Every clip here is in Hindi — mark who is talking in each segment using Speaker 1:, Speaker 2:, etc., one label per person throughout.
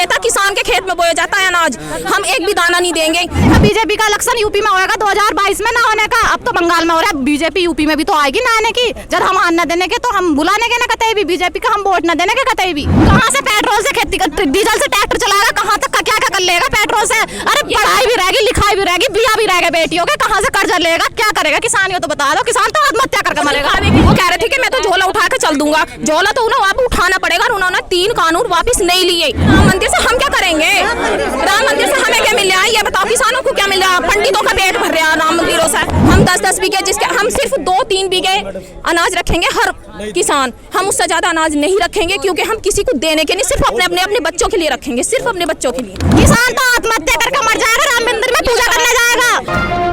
Speaker 1: देता, किसान के खेत में बोया जाता है अनाज, हम एक भी दाना नहीं देंगे।
Speaker 2: बीजेपी का इलेक्शन यूपी में होगा 2022 में ना होने का, अब तो बंगाल में हो रहा है। बीजेपी यूपी में भी तो आएगी ना आने की। जब हम आने देने के तो हम बुलाने के ना कतई भी, बीजेपी का हम वोट न देने के कतई भी। कहाँ से पेट्रोल से खेती कर, डीजल से ट्रैक्टर चलाएगा, कहाँ तक क्या क्या कर लेगा पेट्रोल से? अरे पढ़ाई भी रहेगी, लिखाई भी रहेगी, बिया भी रहेगा बेटियों के, कहाँ से कर्जा लेगा, क्या करेगा किसान? ये तो बता दो, किसान तो आत्महत्या करके मरेगा।
Speaker 1: वो कह रहे थे कि मैं तो झोला उठा के चल दूंगा, झोला तो उन्हें वापस उठाना पड़ेगा। उन्होंने 3 कानून वापस नहीं लिए। राम मंदिर से हम क्या करेंगे? राम मंदिर से हमें क्या मिल रहा है ये बताओ? किसानों को क्या मिल रहा है? पंडितों का पेट भर रहा है राम मंदिरों से। हम 10-10 बीघे, जिसके हम सिर्फ 2-3 बीघे अनाज रखेंगे हर किसान, हम उससे ज्यादा अनाज नहीं रखेंगे, क्योंकि हम किसी को देने के नहीं, सिर्फ अपने बच्चों के लिए रखेंगे, सिर्फ अपने बच्चों के लिए।
Speaker 2: किसान तो आत्महत्या करके मर जाएगा, राम मंदिर में पूजा करने जाएगा।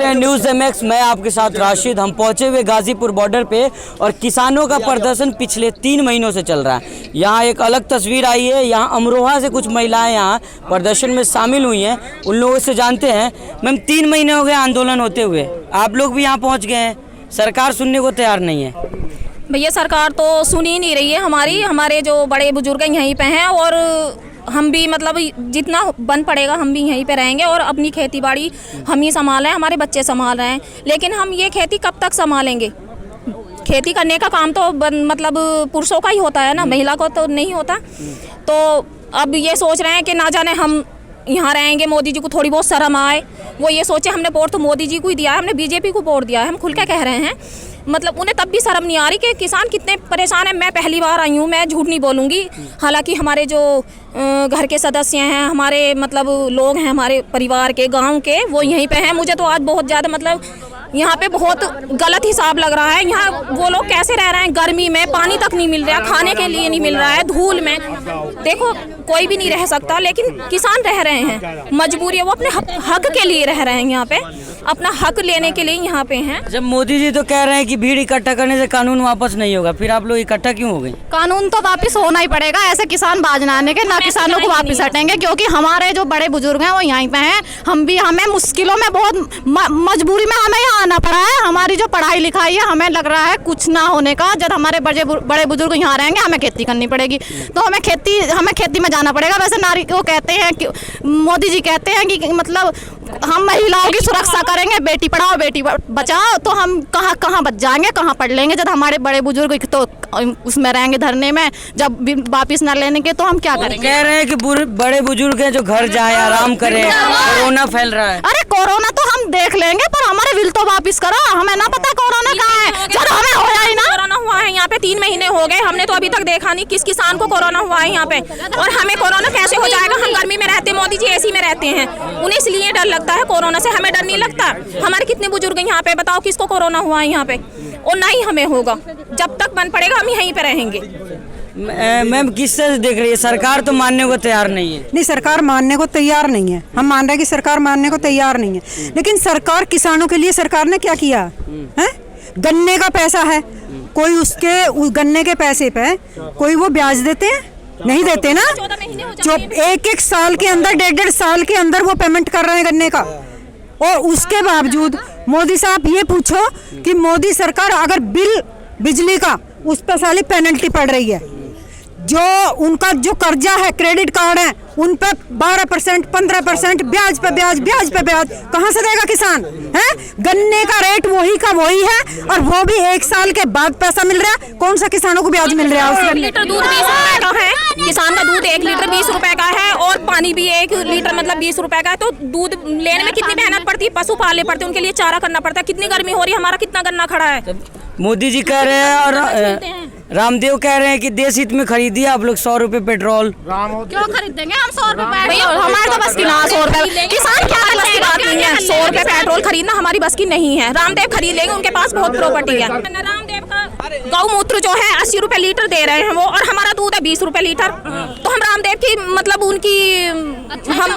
Speaker 3: न्यूज़ MX, मैं आपके साथ राशिद। हम पहुंचे हुए गाजीपुर बॉर्डर पे और किसानों का प्रदर्शन पिछले 3 महीनों से चल रहा है। यहाँ एक अलग तस्वीर आई है। यहाँ अमरोहा से कुछ महिलाएं यहाँ प्रदर्शन में शामिल हुई हैं। उन लोगों से जानते हैं। मैम, 3 महीने हो गए आंदोलन होते हुए, आप लोग भी यहाँ पहुँच गए हैं, सरकार सुनने को तैयार नहीं है।
Speaker 1: भैया सरकार तो सुन ही नहीं रही है हमारी। हमारे जो बड़े बुजुर्ग यहीं पे हैं और हम भी मतलब जितना बन पड़ेगा हम भी यहीं पे रहेंगे और अपनी खेती बाड़ी हम ही संभाल रहे हैं, हमारे बच्चे संभाल रहे हैं। लेकिन हम ये खेती कब तक संभालेंगे? खेती करने का काम तो मतलब पुरुषों का ही होता है ना, महिला को तो नहीं होता। तो अब ये सोच रहे हैं कि ना जाने हम यहाँ रहेंगे, मोदी जी को थोड़ी बहुत शर्म आए। वो ये सोचे हमने वोट तो मोदी जी को ही दिया है, हमने बीजेपी को वोट दिया है, हम खुल के कह रहे हैं। मतलब उन्हें तब भी शर्म नहीं आ रही कि किसान कितने परेशान हैं। मैं पहली बार आई हूँ, मैं झूठ नहीं बोलूँगी। हालांकि हमारे जो घर के सदस्य हैं, हमारे मतलब लोग हैं हमारे परिवार के, गांव के, वो यहीं पे हैं। मुझे तो आज बहुत ज़्यादा मतलब यहाँ पे बहुत गलत हिसाब लग रहा है। यहाँ वो लोग कैसे रह रहे हैं गर्मी में, पानी तक नहीं मिल रहा, खाने के लिए नहीं मिल रहा है, धूल में। देखो कोई भी नहीं रह सकता, लेकिन किसान रह रहे हैं, मजबूरी है, वो अपने हक के लिए रह रहे हैं। यहाँ पे अपना हक लेने के लिए यहाँ पे हैं।
Speaker 3: जब मोदी जी तो कह रहे हैं कि भीड़ इकट्ठा करने से कानून वापस नहीं होगा, फिर आप लोग इकट्ठा क्यों हो गए?
Speaker 2: कानून तो वापस होना ही पड़ेगा। ऐसे किसान बाज ना आने के, ना किसानों को वापस हटेंगे, क्योंकि हमारे जो बड़े बुजुर्ग हैं वो यहीं पे हैं। हम भी, हमें मुश्किलों में बहुत मजबूरी में हमें यहाँ आना पड़ा है। हमारी जो पढ़ाई लिखाई है, हमें लग रहा है कुछ ना होने का। जब हमारे बड़े बुजुर्ग यहाँ रहेंगे, हमें खेती करनी पड़ेगी, तो हमें खेती में जाना पड़ेगा। वैसे नारी को कहते हैं कि मोदी जी कहते हैं कि मतलब हम महिलाओं की सुरक्षा करेंगे, बेटी पढ़ाओ बेटी बचाओ, तो हम कहाँ बच जाएंगे, कहाँ पढ़ लेंगे? जब हमारे बड़े बुजुर्ग तो उसमें रहेंगे धरने में, जब वापिस न लेने के तो हम क्या करेंगे?
Speaker 3: कह रहे हैं कि बड़े बुजुर्ग हैं जो घर जाए, आराम करें, कोरोना फैल रहा है।
Speaker 2: अरे कोरोना तो हम देख लेंगे, पर हमारे बिल तो वापिस करो। हमें ना पता कोरोना कहाँ है, जब हमें होया ही ना।
Speaker 1: कोरोना हुआ है यहाँ पे 3 महीने हो गए, हमने तो अभी तक देखा नहीं किस किसान को कोरोना हुआ है यहाँ पे। और हमें कोरोना कैसे हो जाएगा? हम गर्मी में रहते, मोदी जी एसी में रहते हैं, उन्हें इसलिए डर लगता है कोरोना से। हमें डर नहीं लगता। हमारे कितने बुजुर्ग यहाँ पे, बताओ किसको कोरोना हुआ है यहाँ पे? और ना ही हमें होगा, जब तक बन पड़ेगा हम यहीं पे रहेंगे।
Speaker 3: मैम, किस तरह से देख रही है? सरकार तो मानने को तैयार नहीं है।
Speaker 4: नहीं, सरकार मानने को तैयार नहीं है। हम मान रहे हैं कि सरकार मानने को तैयार नहीं है, लेकिन सरकार किसानों के लिए सरकार ने क्या किया है? गन्ने का पैसा है, कोई उसके गन्ने के पैसे पे कोई वो ब्याज देते हैं? नहीं देते ना। जो 1-1 साल के अंदर, 1.5 साल के अंदर वो पेमेंट कर रहे हैं गन्ने का। और उसके बावजूद मोदी साहब ये पूछो कि मोदी सरकार अगर बिल बिजली का, उस पर साली पेनल्टी पड़ रही है। जो उनका जो कर्जा है, क्रेडिट कार्ड है, उन पर 12%, 15% ब्याज पे ब्याज, ब्याज पे ब्याज, कहाँ से देगा किसान? है गन्ने का रेट वही का वही है, और वो भी 1 साल के बाद पैसा मिल रहा है। कौन सा किसानों को ब्याज मिल रहा है?
Speaker 1: 1 लीटर दूध 20 रुपए का है, किसान का दूध 1 लीटर 20 रुपए का है, और पानी भी 1 लीटर मतलब 20 रुपए का है। तो दूध लेने में कितनी मेहनत पड़ती है, पशु पालने पड़ते हैं, उनके लिए चारा करना पड़ता है। कितनी गर्मी हो रही है, हमारा कितना गन्ना खड़ा है।
Speaker 3: मोदी जी कह रहे हैं और रामदेव कह रहे हैं कि देश हित में खरीदिए आप लोग 100 रुपए पेट्रोल।
Speaker 2: क्यों खरीदेंगे हम 100 रुपए? हमारे तो बस की ना 100 रुपए, किसान क्या बस की बात नहीं है। 100 रुपए पेट्रोल खरीदना हमारी बस की नहीं है। रामदेव खरीद लेंगे, उनके पास बहुत प्रॉपर्टी है। रामदेव का गौमूत्र जो है 80 रुपए लीटर दे रहे हैं वो, और हमारा दूध है 20 रुपए लीटर। तो हम रामदेव की मतलब उनकी
Speaker 1: हम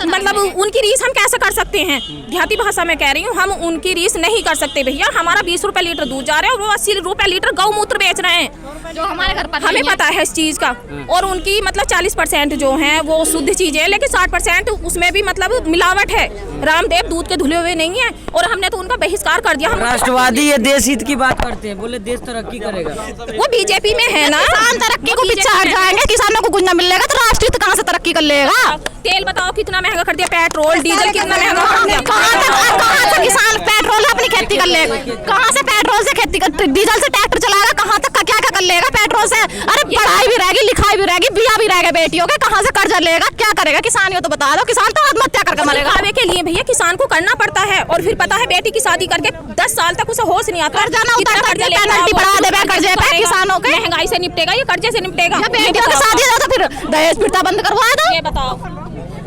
Speaker 1: मतलब उनकी रीस हम कैसे कर सकते हैं? देहाती भाषा में कह रही हूँ, हम उनकी रीस नहीं कर सकते भैया। हमारा 20 रुपए लीटर दूध जा रहा है और वो 80 रुपए लीटर गौमूत्र बेच रहे हैं,
Speaker 2: जो हमारे घर पर
Speaker 1: हमें पता है इस चीज़ का। और उनकी मतलब 40% जो है वो शुद्ध चीज़ है, लेकिन 60% उसमें भी मतलब मिलावट है। रामदेव दूध के धुले हुए नहीं है और हमने तो उनका बहिष्कार कर दिया।
Speaker 3: राष्ट्रवादी ये देश हित की बात करते हैं, बोले देश तरक्की करेगा।
Speaker 1: वो बीजेपी में है ना,
Speaker 2: किसान तरक्की को पीछे हट जाएंगे, किसानों को कुछ न मिलेगा तो राष्ट्रीय कहाँ से तरक्की कर लेगा?
Speaker 1: तेल बताओ कितना महंगा कर दिया, पेट्रोल डीजल कितना महंगा कर दिया।
Speaker 2: कहाँ से किसान पेट्रोल से अपनी खेती कर लेगा? कहाँ से पेट्रोल से खेती कर, डीजल से ट्रैक्टर चलाएगा? कहाँ तक का क्या क्या कर लेगा पेट्रोल से? अरे पढ़ाई भी रहेगी, लिखाई भी रहेगी, बिया भी रहेगा बेटियों के, कहाँ से कर्जा लेगा? क्या करेगा किसान? ये तो बता दो। किसान तो आत्महत्या करके मरेगा।
Speaker 1: खाने के लिए भैया किसान को करना पड़ता है। और फिर पता है बेटी की शादी करके 10 साल तक उसे होश नहीं आता।
Speaker 2: कर्जा ना उतार करके पेनल्टी बढ़ा देगा कर्जे पे किसानों के।
Speaker 1: महंगाई से निपटेगा ये कर्जे से निपटेगा?
Speaker 2: बेटियों की शादी हो तो फिर दहेज प्रथा बंद करवा दो।
Speaker 1: ये बताओ,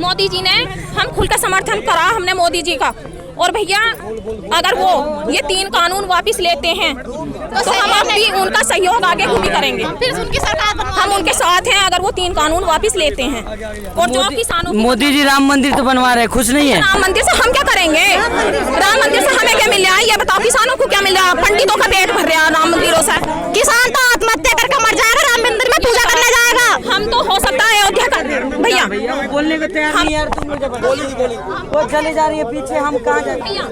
Speaker 1: मोदी जी ने हम खुल का समर्थन करा हमने मोदी जी का। और भैया अगर वो ये 3 कानून वापस लेते हैं तो हम भी उनका सहयोग आगे भी करेंगे।
Speaker 2: फिर उनकी सरकार
Speaker 1: हम उनके साथ हैं अगर वो 3 कानून वापस लेते हैं। और जो किसानों
Speaker 3: मोदी जी राम मंदिर तो बनवा रहे हैं, खुश नहीं है?
Speaker 1: राम मंदिर से हम क्या करेंगे? राम मंदिर से हमें क्या मिल रहा है ये बताओ? किसानों को क्या मिल रहा है? पंडितों का पेट भर रहा है राम मंदिरों से।
Speaker 2: किसान तो आत्महत्या करके मर जाएगा, राम मंदिर में पूजा करने जाएगा।
Speaker 1: हम तो हो सकता है अयोध्या का भैया
Speaker 3: बोलने को तैयार नहीं यार, तुम मुझे वो चले जा रही है पीछे, हम कहाँ जाएंगे यार?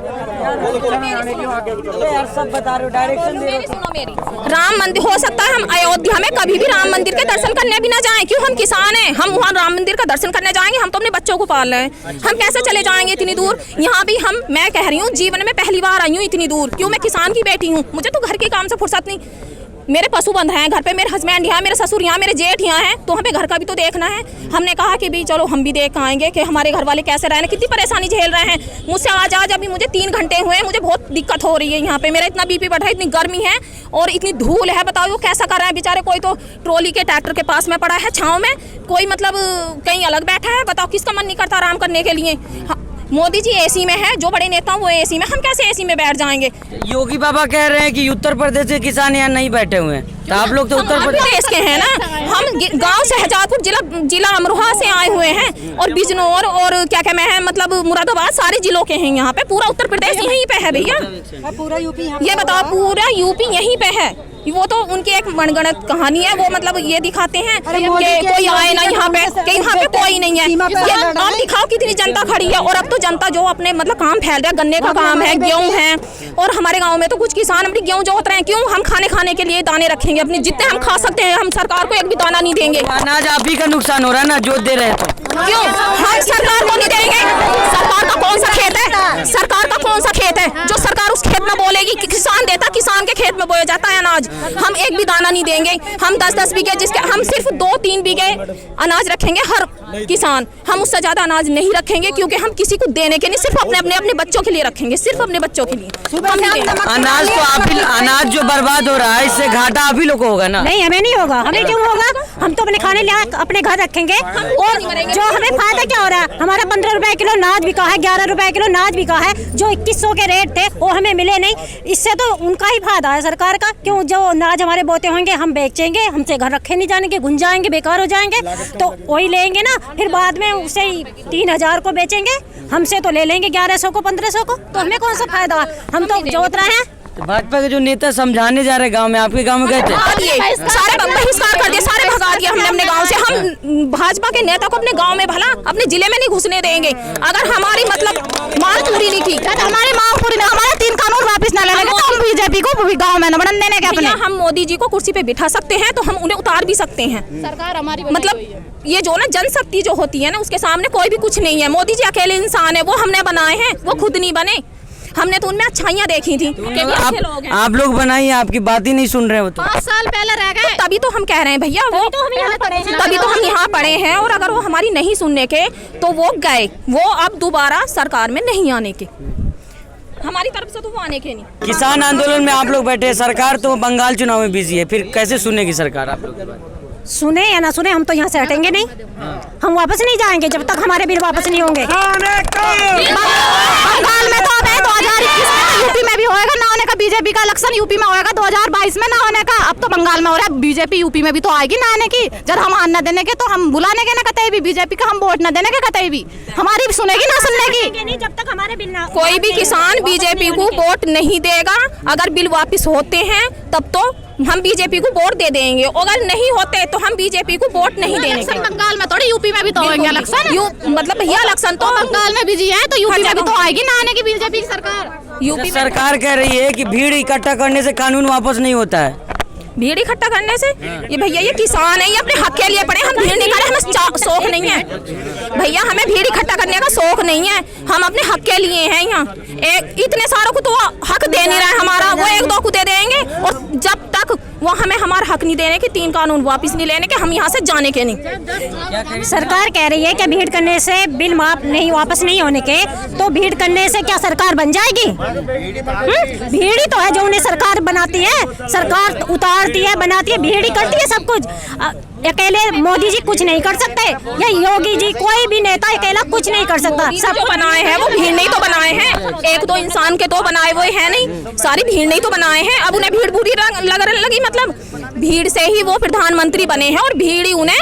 Speaker 3: सब बता रहे हो, डायरेक्शन दे रहे हो।
Speaker 1: सुनो मेरी, राम मंदिर हो सकता है हम अयोध्या में कभी भी राम मंदिर के दर्शन करने भी ना जाएं। क्यों? हम किसान हैं, हम वहाँ राम मंदिर का दर्शन करने जाएंगे? हम तो अपने बच्चों को पाल रहे हैं, हम कैसे चले जाएंगे इतनी दूर? यहाँ भी मैं कह रही हूँ जीवन में पहली बार आई हूँ इतनी दूर। क्यों? मैं किसान की बेटी हूँ, मुझे तो घर के काम से फुर्सत नहीं। मेरे पशु बंध हैं घर पे, मेरे हस्बैंड यहाँ, मेरे ससुर यहाँ, मेरे जेठ यहाँ हैं, तो हमें घर का भी तो देखना है। हमने कहा कि भी चलो हम भी देख आएंगे कि हमारे घर वाले कैसे रह रहे हैं, कितनी परेशानी झेल रहे हैं। मुझसे आज अभी मुझे 3 घंटे हुए, मुझे बहुत दिक्कत हो रही है यहाँ पे। मेरा इतना बीपी बढ़ा है, इतनी गर्मी है और इतनी धूल है। बताओ वो कैसा कर रहे हैं बेचारे? कोई तो ट्रॉली के ट्रैक्टर के पास में पड़ा है छाँव में, कोई मतलब कहीं अलग बैठा है। बताओ किसका मन नहीं करता आराम करने के लिए? मोदी जी एसी में है, जो बड़े नेता वो एसी में, हम कैसे एसी में बैठ जाएंगे?
Speaker 3: योगी बाबा कह रहे हैं कि उत्तर प्रदेश के किसान यहाँ नहीं बैठे हुए हैं, तो आप लोग तो उत्तर
Speaker 1: प्रदेश के हैं ना। हम गांव शहजादपुर जिला अमरोहा से आए हुए हैं और बिजनौर और क्या मैं है मतलब मुरादाबाद सारे जिलों के हैं। यहाँ पे पूरा उत्तर प्रदेश यहीं पे है भैया।
Speaker 4: पूरा यूपी,
Speaker 1: ये बताओ पूरा यूपी यहीं पे है। वो तो उनकी एक मनगढ़ंत कहानी है, वो मतलब ये दिखाते हैं कि कोई आए ना यहाँ पे, कि यहाँ पे कोई नहीं है। आप दिखाओ कितनी जनता खड़ी है। और अब तो जनता जो अपने मतलब काम फैल रहा है, गन्ने का काम है, गेहूँ है। और हमारे गांव में तो कुछ किसान अपनी गेहूँ जोत रहे हैं। क्यों? हम खाने के लिए दाने रखेंगे अपने, जितने हम खा सकते हैं। हम सरकार को एक भी दाना नहीं देंगे।
Speaker 3: अनाज आप ही का नुकसान हो रहा है ना, जोत दे रहे हैं तो।
Speaker 1: क्यों हम सरकार को नहीं देंगे? सरकार का कौन सा खेत है? सरकार का कौन सा खेत है जो सरकार उस खेत में बोलेगी कि किसान देता? किसान के खेत में बोया जाता है अनाज, हम एक भी दाना नहीं देंगे। हम 10-10 बीघे, जिसके हम सिर्फ 2-3 बीघे अनाज रखेंगे हर किसान। हम उससे ज्यादा अनाज नहीं रखेंगे, क्योंकि हम किसी को देने के नहीं, सिर्फ अपने बच्चों के लिए रखेंगे, सिर्फ अपने बच्चों के लिए।
Speaker 3: अनाज तो आप ही, अनाज जो बर्बाद हो रहा है इससे घाटा आप ही लोग को होगा ना?
Speaker 5: नहीं, हमें नहीं होगा। हमें क्यों होगा? हम तो अपने खाने लिए अपने घर रखेंगे। और जो हमें फायदा क्या हो रहा है? हमारा 15 रुपए किलो नाज बिका है, 11 रुपए किलो नाज बिका है, जो 2100 के रेट थे वो हमें मिले नहीं। इससे तो उनका ही फायदा है सरकार का। क्यों? जो नाज हमारे बोते होंगे हम बेचेंगे, हमसे घर रखे नहीं जाएंगे, गुंज जाएंगे, बेकार हो जाएंगे, तो वही लेंगे ना। फिर बाद में उसे 3000 को बेचेंगे, हमसे तो ले लेंगे 1100 को, 1500 को। तो हमें कौन सा फायदा? हम तो जोत रहे हैं।
Speaker 3: भाजपा के जो नेता समझाने जा रहे गांव में, आपके गांव में गए थे?
Speaker 1: सारे बहिष्कार कर दिए, सारे भगा दिया हमने अपने गांव से। हम भाजपा के नेता को अपने गांव में भला अपने जिले में नहीं घुसने देंगे अगर हमारी मतलब मांग पूरी नहीं की।
Speaker 2: हमारी मांग पूरी, हमारे 3 कानून वापस ना लेंगे तो हम बीजेपी को गाँव में न बढ़ने देने के अपने।
Speaker 1: हम मोदी जी को कुर्सी पे बिठा सकते हैं तो हम उन्हें उतार भी सकते हैं।
Speaker 2: सरकार हमारी
Speaker 1: मतलब ये जो ना जनशक्ति जो होती है ना, उसके सामने कोई भी कुछ नहीं है। मोदी जी अकेले इंसान है, वो हमने बनाए हैं, वो खुद नहीं बने। हमने तो उनमें अच्छाइयाँ देखी थी।
Speaker 3: आप लोग बनाई, आपकी बात ही नहीं सुन रहे हो तो।
Speaker 2: 5 साल पहले रह गए,
Speaker 1: तभी तो हम कह रहे हैं भैया, वो
Speaker 2: तो हम यहाँ पढ़े हैं,
Speaker 1: तभी तो हम यहाँ पढ़े हैं। और अगर वो हमारी नहीं सुनने के तो वो गए, वो अब दोबारा सरकार में नहीं आने के, हमारी तरफ से तो वो आने के नहीं।
Speaker 3: किसान आंदोलन में आप लोग बैठे, सरकार तो बंगाल चुनाव में बिजी है, फिर कैसे सुनेगी सरकार आप लोग?
Speaker 5: सुने या ना सुने, हम तो यहाँ से हटेंगे नहीं। हम वापस नहीं जाएंगे जब तक हमारे बिल वापस नहीं होंगे।
Speaker 2: बंगाल में तो अब 2021 में यूपी में भी होएगा, ना होने का बीजेपी का इलेक्शन यूपी में होएगा 2022 में, ना होने का अब तो बंगाल में हो रहा है। बीजेपी यूपी में भी तो आएगी ना आने की, जब हम आने देने के तो हम बुलाने के ना कतई भी, बीजेपी का हम वोट न देने के कतई भी, हमारी भी सुनेगी ना सुनने की।
Speaker 5: नहीं जब तक हमारे बिल ना
Speaker 1: कोई भी किसान बीजेपी को वोट नहीं देगा। अगर बिल वापस होते हैं तब तो हम बीजेपी को वोट दे देंगे, अगर नहीं होते तो हम बीजेपी को वोट नहीं देंगे।
Speaker 2: बंगाल में थोड़ी, यूपी में भी तो होंगे इलेक्शन।
Speaker 1: मतलब भैया इलेक्शन तो
Speaker 2: बंगाल में बिजी है तो यूपी में भी तो आएगी ना आने की बीजेपी की सरकार।
Speaker 1: यूपी
Speaker 3: सरकार कह रही है कि भीड़ इकट्ठा करने से कानून वापस नहीं होता है।
Speaker 1: भीड़ इकट्ठा करने से ये भैया ये किसान है, ये अपने हक के लिए पड़े, हम भीड़ नहीं कर रहे, हमें शौक नहीं है भैया, हमें भीड़ इकट्ठा करने का शौक नहीं है, हम अपने हक के लिए हैं यहाँ। इतने सारों को तो हक दे नहीं रहा है हमारा, वो एक दो को दे देंगे, और जब तक वो हमें हमारा हक नहीं देने के, 3 कानून वापस नहीं लेने के, हम यहाँ से जाने के नहीं।
Speaker 5: सरकार कह रही है कि भीड़ करने से बिल माफ नहीं, वापस नहीं होने के, तो भीड़ करने से क्या सरकार बन जाएगी? भीड़ ही तो है जो उन्हें सरकार बनाती है, सरकार उतारती है, बनाती है, भीड़ ही करती है सब कुछ। अकेले मोदी जी कुछ नहीं कर सकते, या योगी जी, कोई भी नेता अकेला कुछ नहीं कर सकता।
Speaker 1: सब जो बनाए हैं वो भीड़ नहीं तो बनाए हैं, एक दो इंसान के तो बनाए वो है नहीं, सारी भीड़ नहीं तो बनाए हैं। अब उन्हें भीड़ बुरी लगने लगी, मतलब भीड़ से ही वो प्रधानमंत्री बने हैं और भीड़ ही उन्हें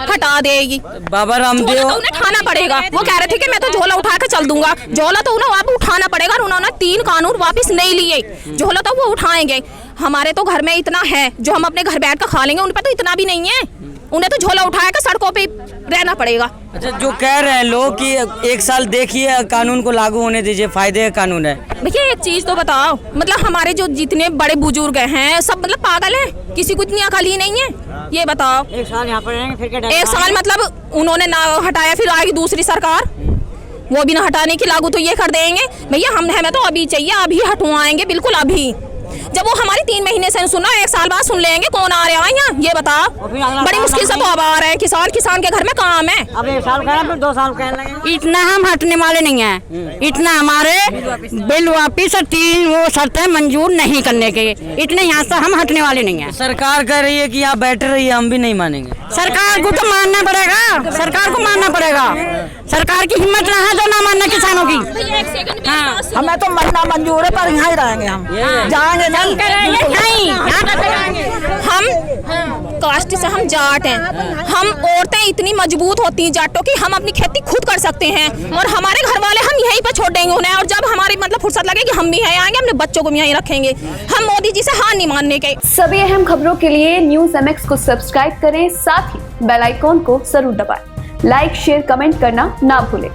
Speaker 1: हटा देगी।
Speaker 3: बाबा रामदेव
Speaker 1: तो उन्हें उठाना पड़ेगा, वो कह रहे थे कि मैं तो झोला उठा के चल दूंगा, झोला तो उन्हें आप उठाना पड़ेगा, और उन्होंने 3 कानून वापस नहीं लिए, झोला तो वो उठाएंगे। हमारे तो घर में इतना है जो हम अपने घर बैठ कर खा लेंगे, उन पर तो इतना भी नहीं है, उन्हें तो झोला उठाया कर सड़कों पे रहना पड़ेगा।
Speaker 3: अच्छा, जो कह रहे हैं लोग कि 1 साल देखिए कानून को लागू होने दीजिए, फायदे का कानून है।
Speaker 1: भैया एक चीज तो बताओ, मतलब हमारे जो जितने बड़े बुजुर्ग हैं सब मतलब पागल हैं, किसी को इतनी अकल ही नहीं है, ये बताओ।
Speaker 3: 1 साल यहाँ पर रहेंगे, फिर क्या
Speaker 1: 1 साल मतलब उन्होंने ना हटाया, फिर आएगी दूसरी सरकार, वो भी ना हटाने की लागू तो ये कर देंगे। भैया हमें तो अभी चाहिए, अभी हटवाएंगे, बिल्कुल अभी। जब वो हमारी 3 महीने से सुना, 1 साल बाद सुन लेंगे, कौन आ रहा है यहाँ, ये बताओ। बड़ी मुश्किल से तो अब आ रहे हैं किसान के घर में काम है।
Speaker 3: अब 1 साल कह रहे हैं, फिर 2 साल कहने लगे।
Speaker 6: इतना हम हटने वाले नहीं हैं, इतना हमारे बिल वापिस 3 वो शर्तें मंजूर नहीं करने के, इतने यहाँ से हम हटने वाले नहीं हैं।
Speaker 3: सरकार कह रही है कि आप बैठे रहिए, हम भी नहीं मानेंगे।
Speaker 6: सरकार को तो मानना पड़ेगा, सरकार को मानना पड़ेगा, सरकार की हिम्मत ना है जो ना मानना किसानों की।
Speaker 1: हाँ,
Speaker 6: हमें तो मरना मंजूर है, पर यहाँ ही रहेंगे, हम जाएंगे नहीं।
Speaker 1: हम कास्ट से हम जाट हैं, हम औरतें इतनी मजबूत होती हैं जाटों की, हम अपनी खेती खुद कर सकते हैं, और हमारे घर वाले हम यहीं पे छोड़ देंगे उन्हें, और जब हमारी मतलब फुर्सत लगेगी हम भी यहीं आएंगे, अपने बच्चों को भी यहीं रखेंगे, हम मोदी जी से हार नहीं मानने के।
Speaker 7: सभी अहम खबरों के लिए न्यूज़ MX को सब्सक्राइब करें, साथ ही बेल आइकॉन को जरूर दबाएं। लाइक, शेयर, कमेंट करना ना भूलें।